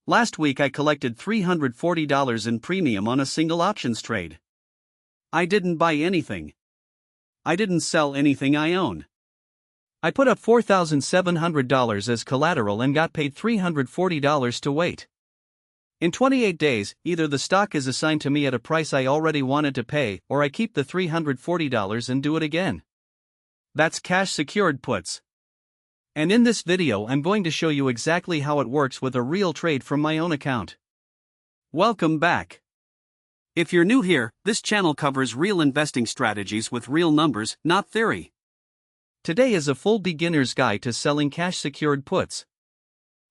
Last week I collected $340 in premium on a single options trade. I didn't buy anything. I didn't sell anything I own. I put up $4,700 as collateral and got paid $340 to wait. In 28 days, either the stock is assigned to me at a price I already wanted to pay, or I keep the $340 and do it again. That's cash secured puts. And in this video I'm going to show you exactly how it works with a real trade from my own account. Welcome back. If you're new here, this channel covers real investing strategies with real numbers, not theory. Today is a full beginner's guide to selling cash secured puts.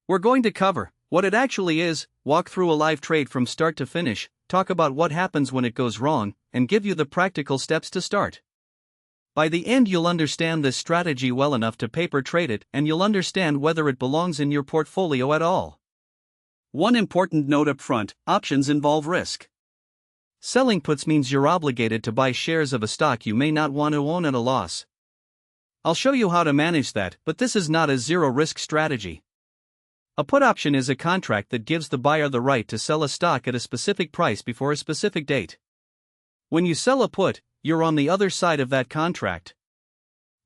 We're going to cover what it actually is, walk through a live trade from start to finish, talk about what happens when it goes wrong, and give you the practical steps to start. By the end you'll understand this strategy well enough to paper trade it, and you'll understand whether it belongs in your portfolio at all. One important note up front: options involve risk. Selling puts means you're obligated to buy shares of a stock you may not want to own at a loss. I'll show you how to manage that, but this is not a zero-risk strategy. A put option is a contract that gives the buyer the right to sell a stock at a specific price before a specific date. When you sell a put, you're on the other side of that contract.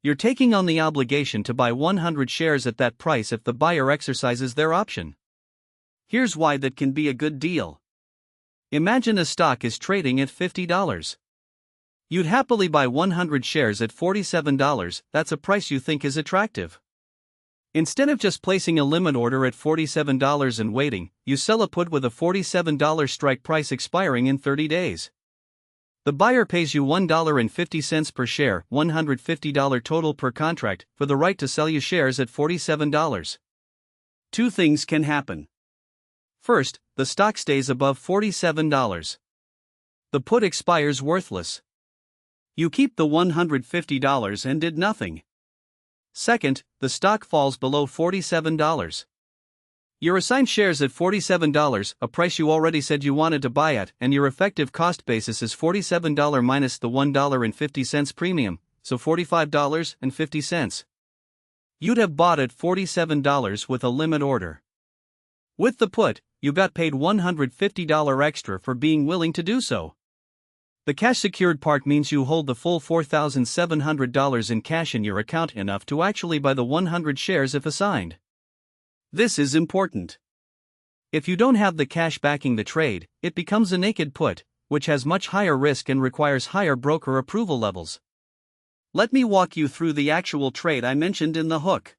You're taking on the obligation to buy 100 shares at that price if the buyer exercises their option. Here's why that can be a good deal. Imagine a stock is trading at $50. You'd happily buy 100 shares at $47, that's a price you think is attractive. Instead of just placing a limit order at $47 and waiting, you sell a put with a $47 strike price expiring in 30 days. The buyer pays you $1.50 per share, $150 total per contract, for the right to sell you shares at $47. Two things can happen. First, the stock stays above $47. The put expires worthless. You keep the $150 and did nothing. Second, the stock falls below $47. You're assigned shares at $47, a price you already said you wanted to buy at, and your effective cost basis is $47 minus the $1.50 premium, so $45.50. You'd have bought at $47 with a limit order. With the put, you got paid $150 extra for being willing to do so. The cash secured part means you hold the full $4,700 in cash in your account, enough to actually buy the 100 shares if assigned. This is important. If you don't have the cash backing the trade, it becomes a naked put, which has much higher risk and requires higher broker approval levels. Let me walk you through the actual trade I mentioned in the hook.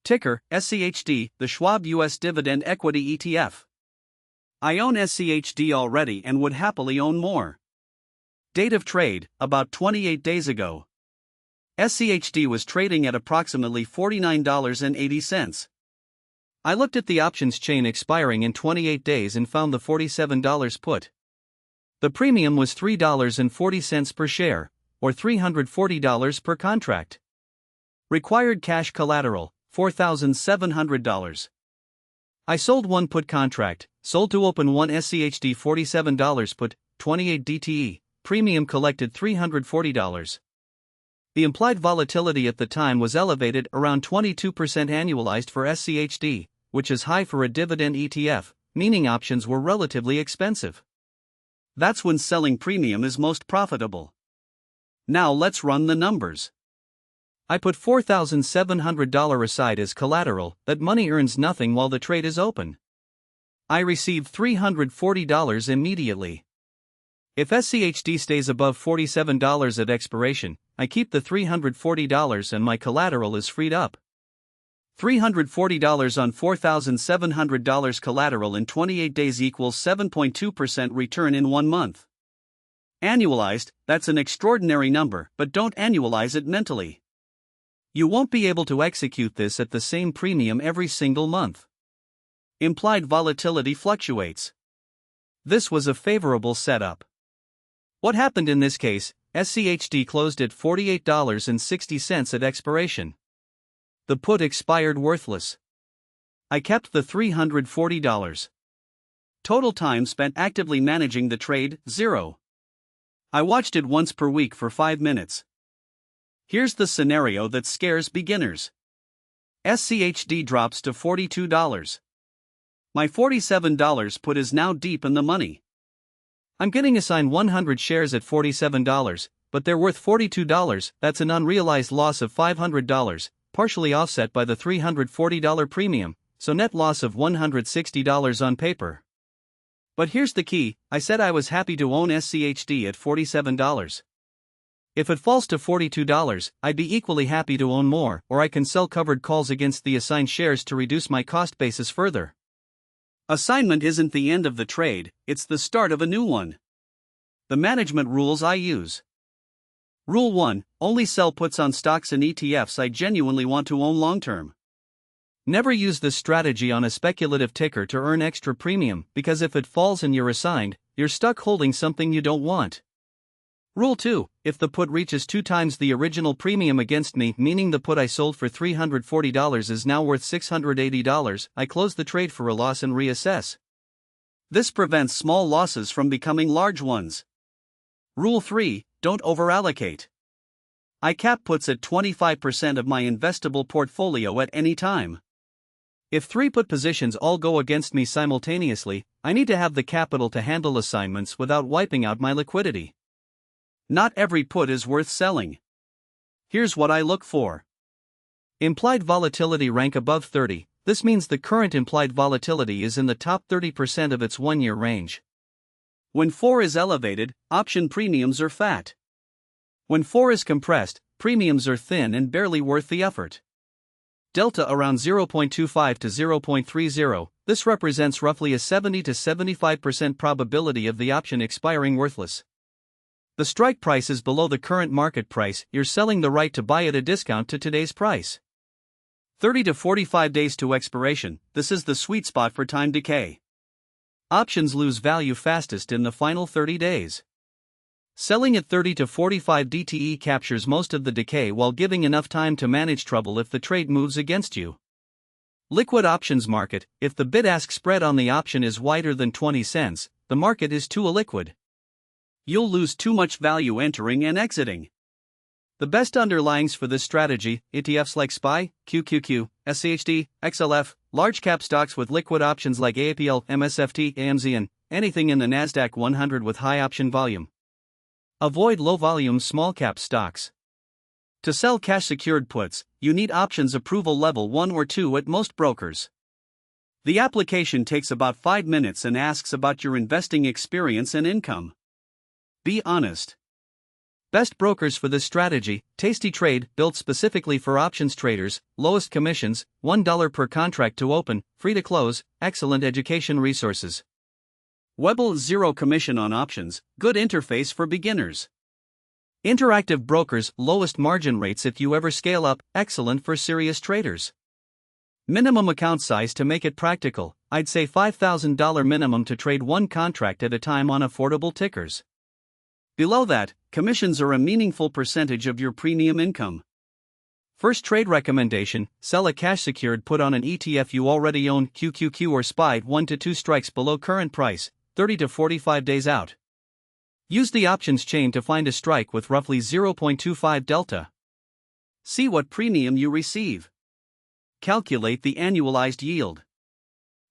Ticker, SCHD, the Schwab US Dividend Equity ETF. I own SCHD already and would happily own more. Date of trade, about 28 days ago. SCHD was trading at approximately $49.80. I looked at the options chain expiring in 28 days and found the $47 put. The premium was $3.40 per share, or $340 per contract. Required cash collateral, $4,700. I sold one put contract, sold to open one SCHD $47 put, 28 DTE, premium collected $340. The implied volatility at the time was elevated, around 22% annualized for SCHD, which is high for a dividend ETF, meaning options were relatively expensive. That's when selling premium is most profitable. Now let's run the numbers. I put $4,700 aside as collateral. That money earns nothing while the trade is open. I receive $340 immediately. If SCHD stays above $47 at expiration, I keep the $340 and my collateral is freed up. $340 on $4,700 collateral in 28 days equals 7.2% return in 1 month. Annualized, that's an extraordinary number, but don't annualize it mentally. You won't be able to execute this at the same premium every single month. Implied volatility fluctuates. This was a favorable setup. What happened in this case? SCHD closed at $48.60 at expiration. The put expired worthless. I kept the $340. Total time spent actively managing the trade, 0. I watched it once per week for 5 minutes. Here's the scenario that scares beginners. SCHD drops to $42. My $47 put is now deep in the money. I'm getting assigned 100 shares at $47, but they're worth $42. That's an unrealized loss of $500, partially offset by the $340 premium, so net loss of $160 on paper. But here's the key, I said I was happy to own SCHD at $47. If it falls to $42, I'd be equally happy to own more, or I can sell covered calls against the assigned shares to reduce my cost basis further. Assignment isn't the end of the trade, it's the start of a new one. The management rules I use. Rule 1, only sell puts on stocks and ETFs I genuinely want to own long-term. Never use this strategy on a speculative ticker to earn extra premium, because if it falls and you're assigned, you're stuck holding something you don't want. Rule 2, if the put reaches 2 times the original premium against me, meaning the put I sold for $340 is now worth $680, I close the trade for a loss and reassess. This prevents small losses from becoming large ones. Rule 3, don't overallocate. I cap puts at 25% of my investable portfolio at any time. If 3 put positions all go against me simultaneously, I need to have the capital to handle assignments without wiping out my liquidity. Not every put is worth selling. Here's what I look for. Implied volatility rank above 30, this means the current implied volatility is in the top 30% of its 1-year range. When 4 is elevated, option premiums are fat. When 4 is compressed, premiums are thin and barely worth the effort. Delta around 0.25 to 0.30, this represents roughly a 70 to 75% probability of the option expiring worthless. The strike price is below the current market price, you're selling the right to buy at a discount to today's price. 30 to 45 days to expiration, this is the sweet spot for time decay. Options lose value fastest in the final 30 days. Selling at 30 to 45 DTE captures most of the decay while giving enough time to manage trouble if the trade moves against you. Liquid options market, if the bid-ask spread on the option is wider than 20 cents, the market is too illiquid. You'll lose too much value entering and exiting. The best underlyings for this strategy, ETFs like SPY, QQQ, SCHD, XLF, large cap stocks with liquid options like AAPL, MSFT, AMZ, and anything in the NASDAQ 100 with high option volume. Avoid low volume small cap stocks. To sell cash secured puts, you need options approval level 1 or 2 at most brokers. The application takes about 5 minutes and asks about your investing experience and income. Be honest. Best brokers for this strategy: tastytrade, built specifically for options traders, lowest commissions, $1 per contract to open, free to close, excellent education resources. Webull, zero commission on options, good interface for beginners. Interactive Brokers, lowest margin rates if you ever scale up, excellent for serious traders. Minimum account size to make it practical, I'd say $5,000 minimum to trade 1 contract at a time on affordable tickers. Below that, commissions are a meaningful percentage of your premium income. First trade recommendation: sell a cash secured put on an ETF you already own, QQQ or SPY, 1 to 2 strikes below current price, 30 to 45 days out. Use the options chain to find a strike with roughly 0.25 delta. See what premium you receive. Calculate the annualized yield.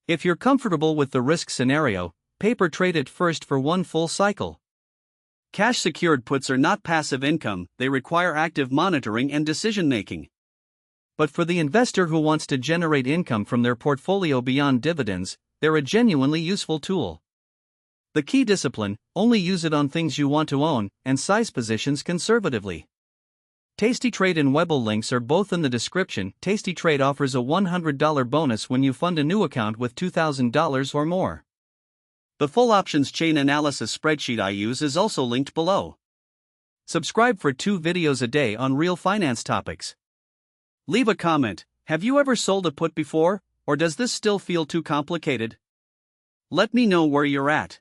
If you're comfortable with the risk scenario, paper trade it first for 1 full cycle. Cash secured puts are not passive income, they require active monitoring and decision making. But for the investor who wants to generate income from their portfolio beyond dividends, they're a genuinely useful tool. The key discipline: only use it on things you want to own, and size positions conservatively. tastytrade and Webull links are both in the description. tastytrade offers a $100 bonus when you fund a new account with $2,000 or more. The full options chain analysis spreadsheet I use is also linked below. Subscribe for 2 videos a day on real finance topics. Leave a comment: have you ever sold a put before, or does this still feel too complicated? Let me know where you're at.